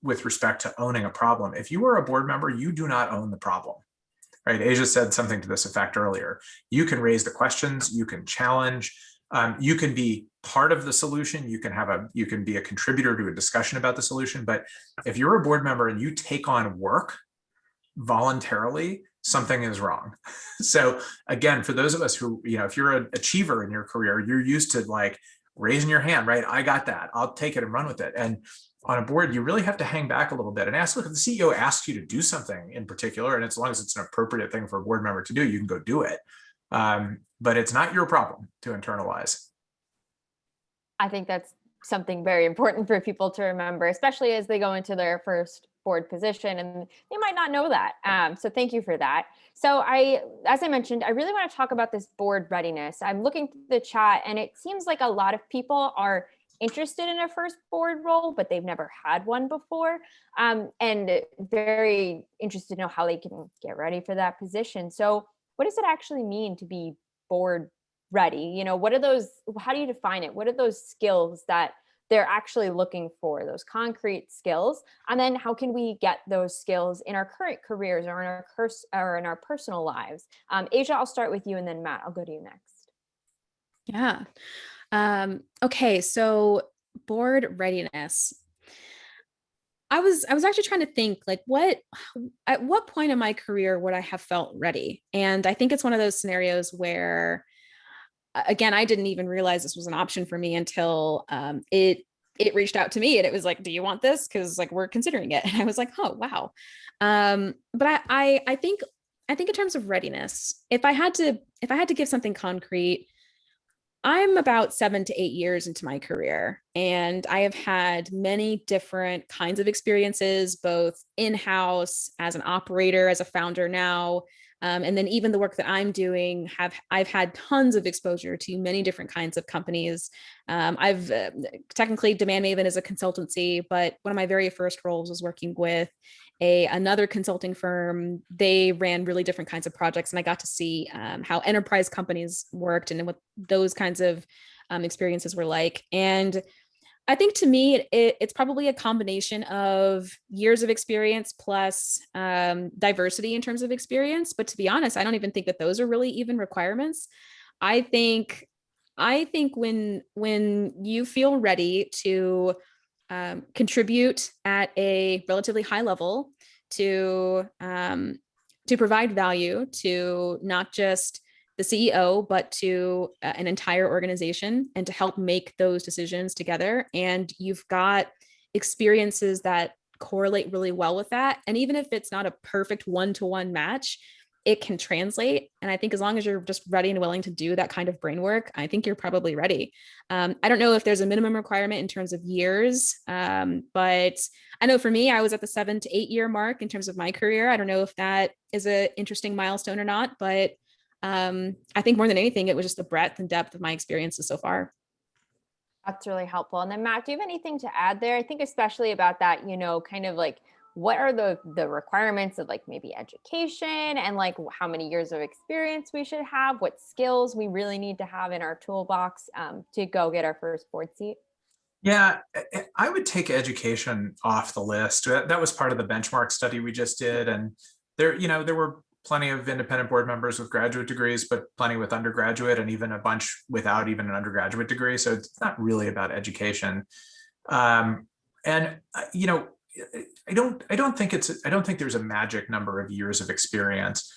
respect to owning a problem. If you are a board member, you do not own the problem, right? Asia said something to this effect earlier. You can raise the questions, you can challenge, you can be part of the solution, you can be a contributor to a discussion about the solution. But if you're a board member and you take on work voluntarily, something is wrong. So again, for those of us who, if you're an achiever in your career, you're used to raising your hand, right? I got that. I'll take it and run with it. And on a board, you really have to hang back a little bit and ask, look, if the CEO asks you to do something in particular, and as long as it's an appropriate thing for a board member to do, you can go do it. But it's not your problem to internalize. I think that's something very important for people to remember, especially as they go into their first board position, and they might not know that. So thank you for that. So as I mentioned, I really want to talk about this board readiness. I'm looking through the chat, and it seems like a lot of people are interested in a first board role, but they've never had one before, and very interested to know how they can get ready for that position. So what does it actually mean to be board ready? You know, what are those, how do you define it? What are those skills that they're actually looking for, those concrete skills? And then how can we get those skills in our current careers or in our personal lives? Asia, I'll start with you, and then Matt, I'll go to you next. Yeah. Okay, so board readiness. I was actually trying to think, like, at what point in my career would I have felt ready? And I think it's one of those scenarios where, again, I didn't even realize this was an option for me until it reached out to me, and it was like, do you want this? Because like we're considering it. And I was like, oh wow. But I think in terms of readiness, if I had to give something concrete, I'm about 7 to 8 years into my career, and I have had many different kinds of experiences, both in-house, as an operator, as a founder now, and then even the work that I'm doing, I've had tons of exposure to many different kinds of companies. I've technically Demand Maven is a consultancy, but one of my very first roles was working with another consulting firm. They ran really different kinds of projects, and I got to see how enterprise companies worked and what those kinds of experiences were like. And I think to me, it's probably a combination of years of experience plus diversity in terms of experience. But to be honest, I don't even think that those are really even requirements. I think when you feel ready to contribute at a relatively high level, to provide value to not just the CEO, but to an entire organization, and to help make those decisions together. And you've got experiences that correlate really well with that. And even if it's not a perfect one-to-one match, it can translate. And I think as long as you're just ready and willing to do that kind of brain work, I think you're probably ready. I don't know if there's a minimum requirement in terms of years, but I know for me, I was at the 7 to 8 year mark in terms of my career. I don't know if that is an interesting milestone or not, but I think more than anything, it was just the breadth and depth of my experiences so far. That's really helpful. And then Matt, do you have anything to add there? I think especially about that, you know, kind of like, what are the requirements of like maybe education, and like how many years of experience we should have, what skills we really need to have in our toolbox to go get our first board seat? Yeah, I would take education off the list. That was part of the benchmark study we just did. And there were plenty of independent board members with graduate degrees, but plenty with undergraduate, and even a bunch without even an undergraduate degree. So it's not really about education. And I don't think there's a magic number of years of experience.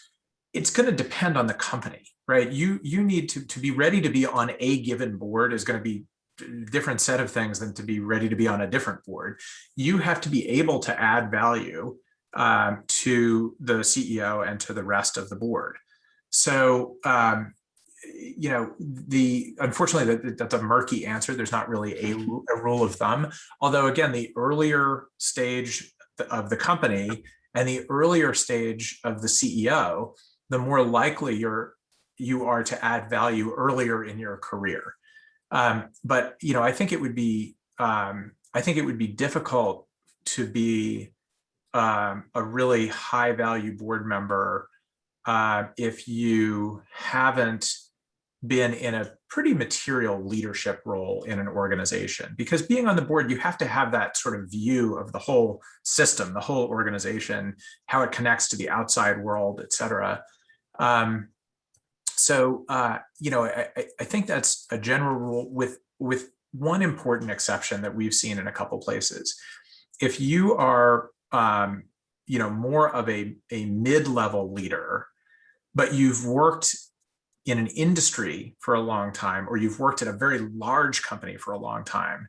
It's going to depend on the company, right? You need to be ready to be on a given board is going to be a different set of things than to be ready to be on a different board. You have to be able to add value to the CEO and to the rest of the board. So, unfortunately, that's a murky answer. There's not really a rule of thumb. Although, again, the earlier stage of the company and the earlier stage of the CEO, the more likely you are to add value earlier in your career. But I think it would be difficult to be a really high value board member if you haven't been in a pretty material leadership role in an organization. Because being on the board, you have to have that sort of view of the whole system, the whole organization, how it connects to the outside world, et cetera. I think that's a general rule with one important exception that we've seen in a couple places. If you are more of a mid-level leader, but you've worked in an industry for a long time, or you've worked at a very large company for a long time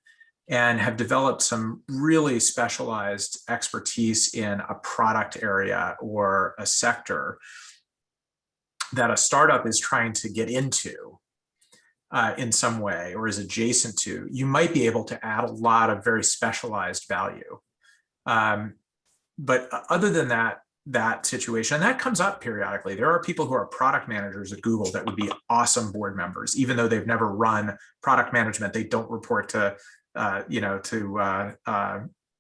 and have developed some really specialized expertise in a product area or a sector that a startup is trying to get into in some way or is adjacent to, you might be able to add a lot of very specialized value. But other than that situation, and that comes up periodically. There are people who are product managers at Google that would be awesome board members, even though they've never run product management. They don't report to, to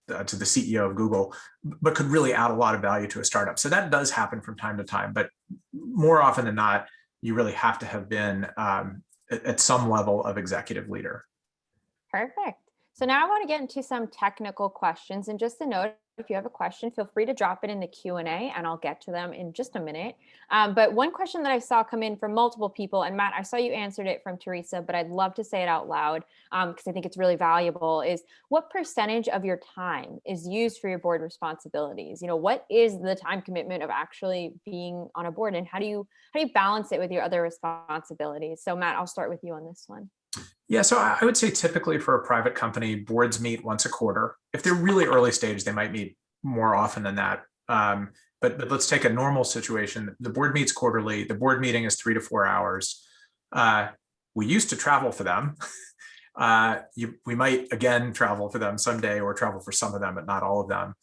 the CEO of Google, but could really add a lot of value to a startup. So that does happen from time to time, but more often than not, you really have to have been at some level of executive leader. Perfect. So now I want to get into some technical questions. And just a note, if you have a question, feel free to drop it in the Q&A and I'll get to them in just a minute. But one question that I saw come in from multiple people, and Matt, I saw you answered it from Teresa, but I'd love to say it out loud because I think it's really valuable, is what percentage of your time is used for your board responsibilities? What is the time commitment of actually being on a board, and how do you balance it with your other responsibilities? So Matt, I'll start with you on this one. Yeah, so I would say typically for a private company, boards meet once a quarter. If they're really early stage, they might meet more often than that. But let's take a normal situation. The board meets quarterly. The board meeting is 3 to 4 hours. We used to travel for them. We might again travel for them someday, or travel for some of them, but not all of them.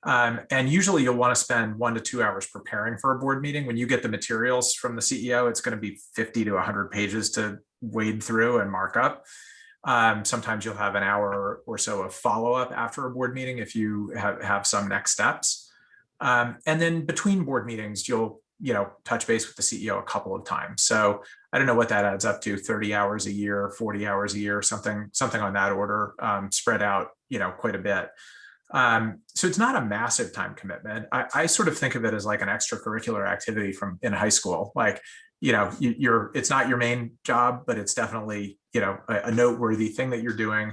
And usually you'll want to spend 1 to 2 hours preparing for a board meeting. When you get the materials from the CEO, it's going to be 50 to 100 pages to wade through and mark up. Sometimes you'll have an hour or so of follow-up after a board meeting if you have some next steps. And then between board meetings, you'll touch base with the CEO a couple of times. So I don't know what that adds up to, 30 hours a year, 40 hours a year, something on that order, spread out, quite a bit. So it's not a massive time commitment. I sort of think of it as like an extracurricular activity from in high school. Like, it's not your main job, but it's definitely, a noteworthy thing that you're doing.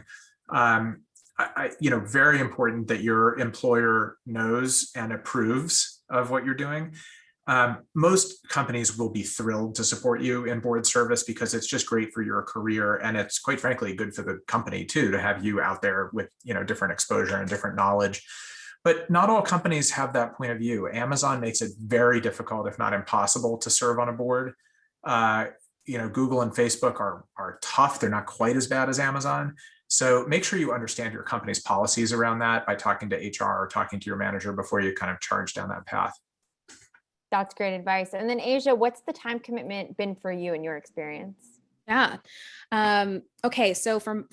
Very important that your employer knows and approves of what you're doing. Most companies will be thrilled to support you in board service because it's just great for your career. And it's quite frankly good for the company too, to have you out there with, different exposure and different knowledge. But not all companies have that point of view. Amazon makes it very difficult, if not impossible, to serve on a board. Google and Facebook are tough. They're not quite as bad as Amazon. So make sure you understand your company's policies around that by talking to HR or talking to your manager before you kind of charge down that path. That's great advice. And then Asia, what's the time commitment been for you in your experience? Yeah. Okay. So from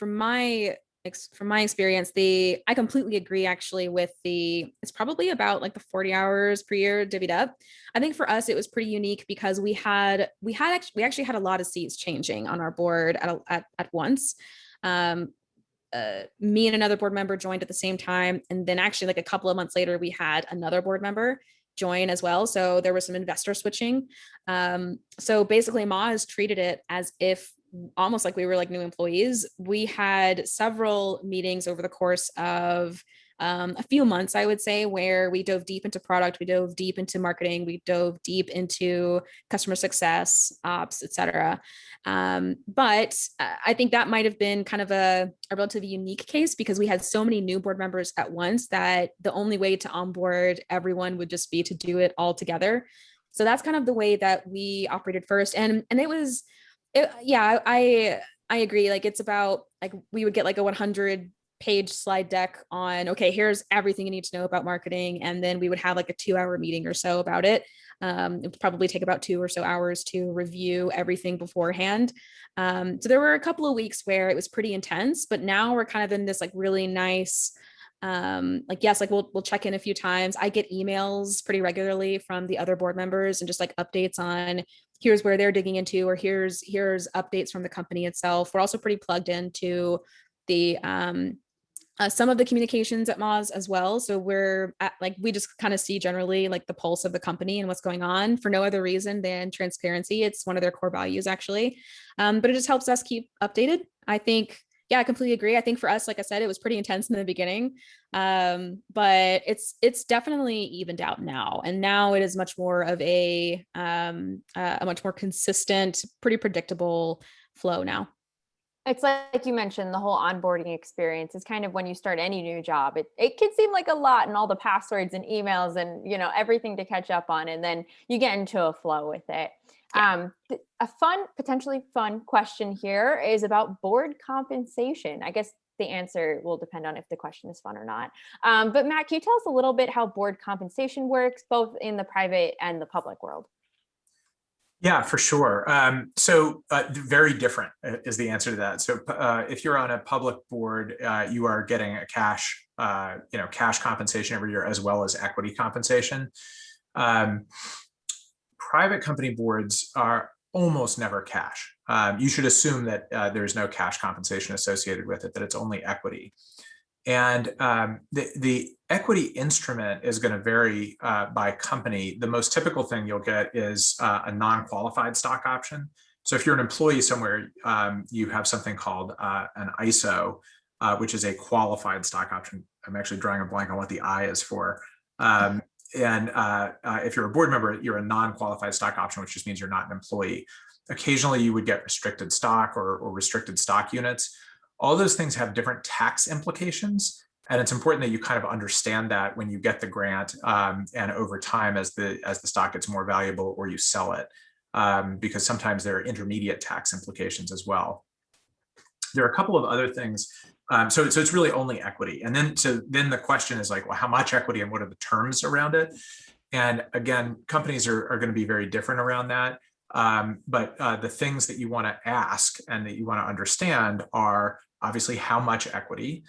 my experience, I completely agree actually with it's probably about like the 40 hours per year divvied up. I think for us, it was pretty unique because we actually had a lot of seats changing on our board at once. Me and another board member joined at the same time. And then actually like a couple of months later, we had another board member join as well. So there was some investor switching. So basically Moz treated it as if almost like we were like new employees. We had several meetings over the course of a few months, I would say, where we dove deep into product, we dove deep into marketing, we dove deep into customer success, ops, etc. But I think that might have been kind of a relatively unique case because we had so many new board members at once that the only way to onboard everyone would just be to do it all together. So that's kind of the way that we operated first. And I agree. Like it's about like we would get like a 100-page slide deck on, okay, here's everything you need to know about marketing. And then we would have like a 2-hour meeting or so about it. It would probably take about 2 or so hours to review everything beforehand. So there were a couple of weeks where it was pretty intense, but now we're kind of in this like really nice, we'll check in a few times. I get emails pretty regularly from the other board members and just like updates on here's where they're digging into, or here's updates from the company itself. We're also pretty plugged into the some of the communications at Moz as well. So we just kind of see generally like the pulse of the company and what's going on for no other reason than transparency. It's one of their core values actually. But it just helps us keep updated. I think Yeah, I completely agree. I think for us, like I said, it was pretty intense in the beginning, but it's definitely evened out now, and now it is much more of a much more consistent, pretty predictable flow now. It's like you mentioned, the whole onboarding experience is kind of when you start any new job. It can seem like a lot and all the passwords and emails and everything to catch up on, and then you get into a flow with it. Yeah. A potentially fun question here is about board compensation. I guess the answer will depend on if the question is fun or not. But Matt, can you tell us a little bit how board compensation works, both in the private and the public world? Yeah, for sure. Very different is the answer to that. So if you're on a public board, you are getting a cash compensation every year, as well as equity compensation. Private company boards are almost never cash. You should assume that there's no cash compensation associated with it, that it's only equity. And the equity instrument is going to vary by company. The most typical thing you'll get is a non-qualified stock option. So if you're an employee somewhere, you have something called an ISO, which is a qualified stock option. I'm actually drawing a blank on what the I is for. And if you're a board member, you're a non-qualified stock option, which just means you're not an employee. Occasionally, you would get restricted stock or restricted stock units. All those things have different tax implications. And it's important that you kind of understand that when you get the grant and over time as the stock gets more valuable or you sell it, because sometimes there are intermediate tax implications as well. There are a couple of other things. So it's really only equity. And then the question is like, well, how much equity and what are the terms around it? And again, companies are going to be very different around that. But the things that you want to ask and that you want to understand are obviously how much equity,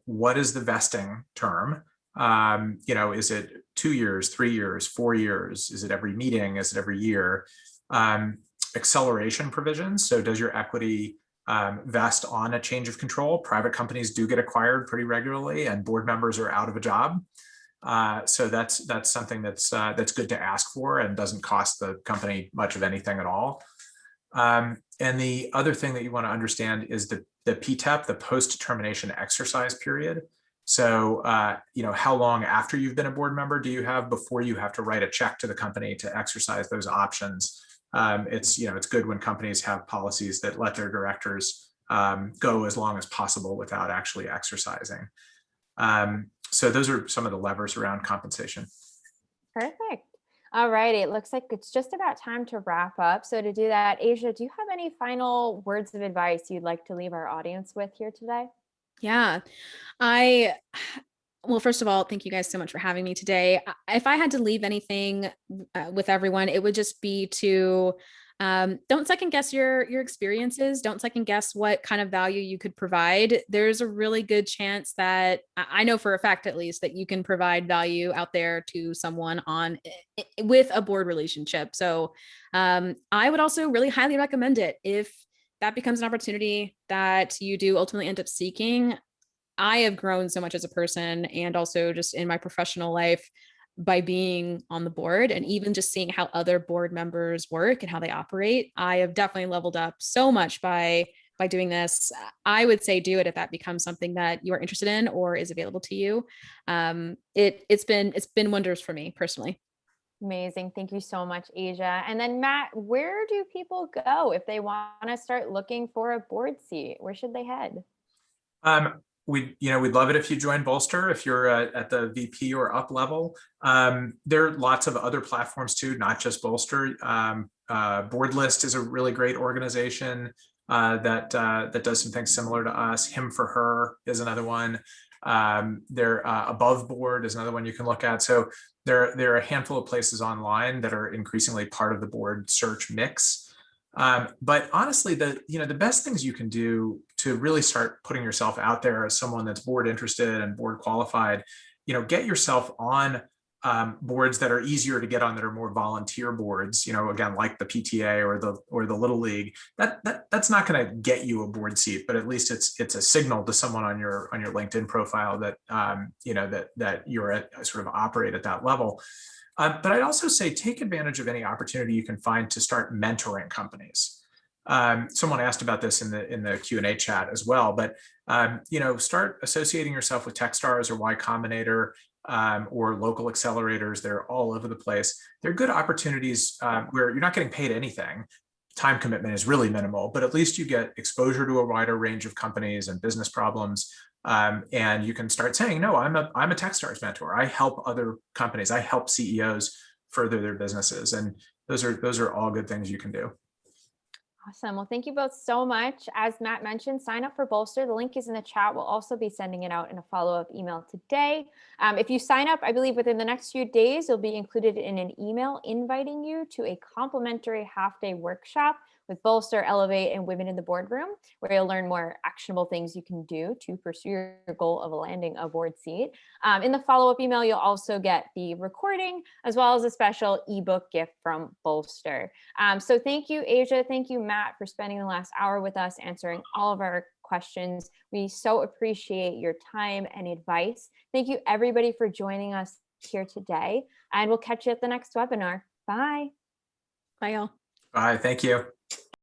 what is the vesting term? Is it 2 years, 3 years, 4 years? Is it every meeting? Is it every year? Acceleration provisions. So does your equity vest on a change of control? Private companies do get acquired pretty regularly, and board members are out of a job. So that's something that's good to ask for and doesn't cost the company much of anything at all. And the other thing that you want to understand is the PTEP, the post-termination exercise period. So, how long after you've been a board member do you have before you have to write a check to the company to exercise those options? It's good when companies have policies that let their directors go as long as possible without actually exercising. So those are some of the levers around compensation. Perfect. All right. It looks like it's just about time to wrap up. So to do that, Asia, do you have any final words of advice you'd like to leave our audience with here today? Yeah, well, first of all, thank you guys so much for having me today. If I had to leave anything with everyone, it would just be to don't second guess your experiences. Don't second guess what kind of value you could provide. There's a really good chance that I know for a fact, at least, that you can provide value out there to someone with a board relationship. So I would also really highly recommend it if that becomes an opportunity that you do ultimately end up seeking. I have grown so much as a person and also just in my professional life by being on the board, and even just seeing how other board members work and how they operate. I have definitely leveled up so much by doing this. I would say do it if that becomes something that you are interested in or is available to you. It's been wonders for me personally. Amazing. Thank you so much, Asia. And then Matt, where do people go if they want to start looking for a board seat? Where should they head? We'd love it if you join Bolster if you're at the VP or up level. There are lots of other platforms too, not just Bolster. Boardlist is a really great organization that does some things similar to us. Him for Her is another one. Above Board is another one you can look at. So there are a handful of places online that are increasingly part of the board search mix. But honestly, the best things you can do to really start putting yourself out there as someone that's board interested and board qualified, get yourself on boards that are easier to get on, that are more volunteer boards, again, like the PTA or the Little League. That's not going to get you a board seat, but at least it's a signal to someone on your LinkedIn profile that that you're at sort of operate at that level. But I'd also say take advantage of any opportunity you can find to start mentoring companies. Someone asked about this in the Q&A chat as well, but start associating yourself with Techstars or Y Combinator or local accelerators. They're all over the place. They're good opportunities where you're not getting paid anything. Time commitment is really minimal, but at least you get exposure to a wider range of companies and business problems. And you can start saying, no, I'm a Techstars mentor. I help other companies. I help CEOs further their businesses. And those are all good things you can do. Awesome. Well, thank you both so much. As Matt mentioned, sign up for Bolster. The link is in the chat. We'll also be sending it out in a follow-up email today. If you sign up, I believe within the next few days, you'll be included in an email inviting you to a complimentary half-day workshop with Bolster, Elevate, and Women in the Boardroom, where you'll learn more actionable things you can do to pursue your goal of landing a board seat. In the follow-up email, you'll also get the recording as well as a special ebook gift from Bolster. So thank you, Asia. Thank you, Matt, for spending the last hour with us, answering all of our questions. We so appreciate your time and advice. Thank you, everybody, for joining us here today. And we'll catch you at the next webinar. Bye. Bye, y'all. Bye. Thank you.